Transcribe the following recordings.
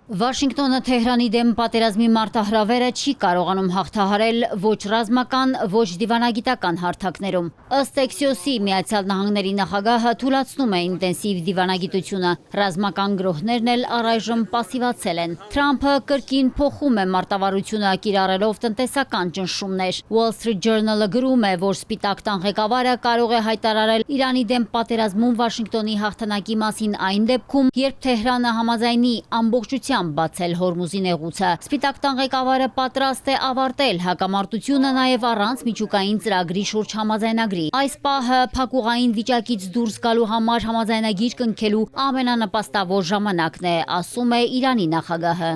Վաշինգտոնը Թեհրանի դեմ պատերազմի մարտահրավերը չի կարողանում հաղթահարել ոչ ռազմական, ոչ դիվանագիտական հարթակներում։ Ըստ Էքսիոսի Միացյալ Նահանգների նախագահը թույլատնում է ինտենսիվ դիվանագիտությունը, ռազմական գրոհներն էլ առայժմ պասիվացել են։ Թրամփը կրկին փոխում է մարտավարությունը կիրառելով տնտեսական ճնշումներ։ Wall Street Journal-ը գրում է, որ Սպիտակ տան ղեկավարը կարող է հայտարարել Իրանի դեմ պատերազմում Վաշինգտոնի հաղթանակի մասին այն դեպքում, երբ Թեհրանը համաձայնի ամբողջությամբ բացել Հորմուզի նեղուցը։ Սպիտակ տան ղեկավարը պատրաստ է ավարտել հակամարտությունը նաև առանց միջուկային ծրագրի շուրջ համաձայնագրի։ Այս պահը փակուղային վիճակից դուրս գալու համար համաձայնագիր կնքելու ամենանպաստավոր ժամանակն է, ասում է Իրանի նախագահը։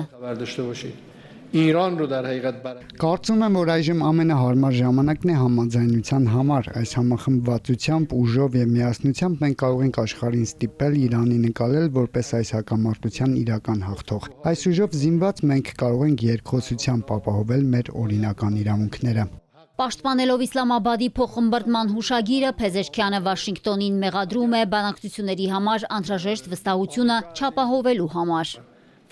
Կարծում եմ, որ այժմ ամենահարմար ժամանակն է համաձայնության համար։ Այս համախմբվածությամբ, ուժով եւ միասնությամբ մենք կարող ենք աշխարհին ստիպել Իրանի նկատել որպես այս հակամարտության իրական հաղթող։ Այս ուժով զինված մենք կարող ենք երկխոսությամբ ապահովել մեր օրինական իրավունքները։ Պաշտպանելով Իսլամաբադի փոխըմբռնման հուշագիրը, Փեզեշքյանը Վաշինգտոնին մեղադրում է բանակցությունների համար անհրաժեշտ վստահությունը չապահովելու համար։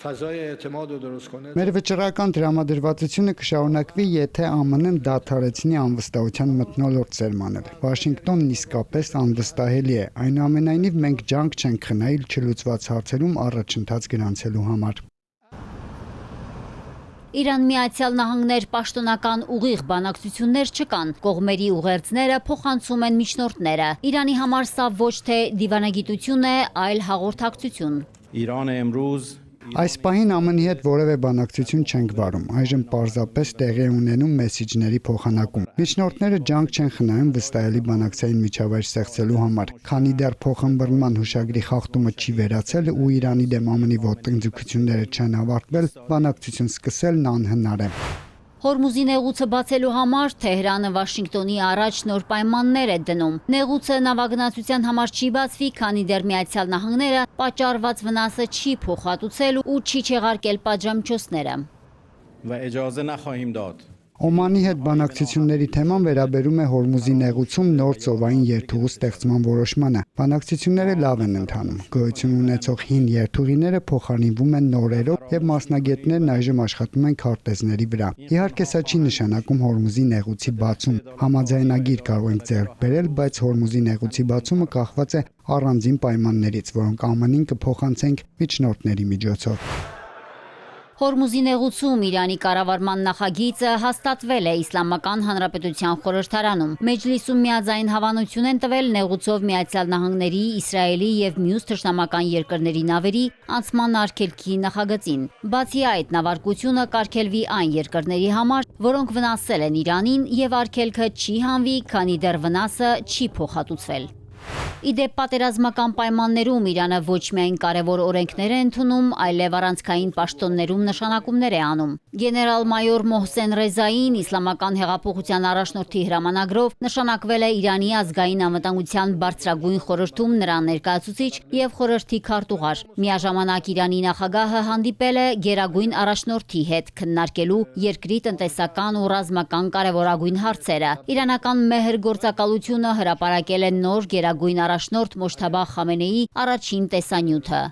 Մեր վճռական տրամադրվածությունը կշարունակվի, եթե ԱՄՆ-ն դադարեցնի անվստահության մթնոլորտ սերմանել։ Վաշինգտոնն իսկապես անվստահելի է, այնուամենայնիվ մենք ջանք չենք խնայել չլուծված հարցերում առաջընթաց գրանցելու համար։ Իրան-Միացյալ Նահանգներ պաշտոնական ուղիղ բանակցություններ չկան, կողմերի ուղերձները փոխանցում են միջնորդները։ Իրանի համար սա ոչ թե դիվանագիտություն է, այլ հաղորդակցություն։ Այս պահին ԱՄՆ-ի հետ որևէ բանակցություն չենք վարում, այժմ պարզապես տեղի է ունենում մեսիջների փոխանակում։ Միջնորդները ջանք չեն խնայում վստահելի բանակցային միջավայր ստեղծելու համար, քանի դեռ փոխըմբռնման հուշագրի խախտումը չի վերացել ու Իրանի դեմ ԱՄՆ-ի ոտնձգությունները չեն ավարտվել, բանակցություն սկսելն անհնար է։ Հորմուզի նեղուցը բացելու համար Թեհրանը Վաշինգտոնի առաջ նոր պայմաններ է դնում։ Նեղուցը նավագնացության համար չի բացվի, քանի դեռ Միացյալ Նահանգները պատճառված վնասը չի փոխհատուցել ու չի չեղարկել պատժամիջոցները։ Օմանի հետ բանակցությունների թեման վերաբերում է Հորմուզի նեղուցում նոր ծովային երթուղու ստեղծման որոշմանը։ Բանակցությունները լավ են ընթանում։ Գոյություն ունեցող հին երթուղիները փոխարինվում են նորերով եւ մասնագետներն այժմ աշխատում են քարտեզների վրա։ Իհարկե սա չի նշանակում Հորմուզի նեղուցի բացում։ Համաձայնագիր կարող ենք ձեռք բերել, բայց Հորմուզի նեղուցի բացումը կախված է առանձին պայմաններից, որոնք ԱՄՆ-ին կփոխանցենք միջնորդների միջոցով։ Հորմուզի նեղուցում Իրանի կառավարման նախագիծը հաստատվել է Իսլամական Հանրապետության խորհրդարանում։ Մեջլիսում միաձայն հավանություն են տվել նեղուցով Միացյալ Նահանգների, Իսրայելի եւ մյուս թշնամական երկրների նավերի անցման արգելքի նախագծին։ Բացի այդ, նավարկությունը կարգելվի այն երկրների համար, որոնք վնասել են Իրանին, եւ արգելքը չի հանվի, քանի դեռ վնասը չի փոխհատուցվել։ Իդեպ պատերազմական պայմաններում Իրանը ոչ միայն կարևոր օրենքներ է ընդունում, այլև առանցքային պաշտոններում նշանակումներ է անում։ Գեներալ-մայոր Մոհսեն Ռեզային Իսլամական հեղափոխության առաջնորդի հրամանագրով նշանակվել է Իրանի ազգային անվտանգության բարձրագույն խորհրդում նրա ներկայացուցիչ եւ խորհրդի քարտուղար։ Միաժամանակ Իրանի նախագահը հանդիպել է գերագույն առաջնորդի հետ քննարկելու երկրի տնտեսական ու ռազմական կարևորագույն հարցերը։ Իրանական մեհր գործակալությունը հրապարակել է նոր գերագույն առաջնորդ Մոջթաբա Խամենեի առաջին տեսանյութը։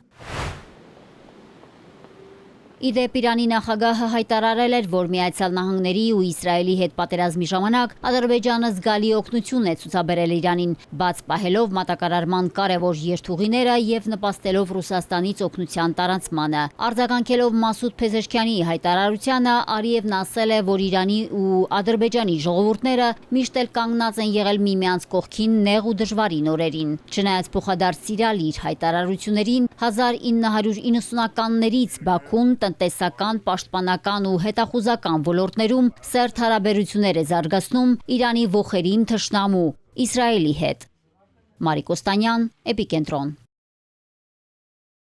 Իդեպ Իրանի նախագահը հայտարարել էր, որ Միացյալ Նահանգների ու Իսրայելի հետ պատերազմի ժամանակ Ադրբեջանը զգալի օգնություն է ցուցաբերել Իրանին, բաց պահելով մատակարարման կարևոր երթուղիները եւ նպաստելով Ռուսաստանից օգնության տարանցմանը։ Արձագանքելով Մասուդ Փեզեշքյանի հայտարարությանը, Արիևն ասել է, որ Իրանի ու Ադրբեջանի ժողովուրդները միշտ էլ կանգնած են եղել միմյանց կողքին նեղ ու դժվարին օրերին։ Չնայած փոխադարձ սիրալ իր հայտարարություններին, 1990-ականներից Բաքուն տնտեսական, պաշտպանական ու հետախուզական ոլորտներում սերտ հարաբերություններ է զարգացնում Իրանի ոխերիմ թշնամու Իսրայելի հետ։ Մարիկ Օստանյան, Էպիկենտրոն։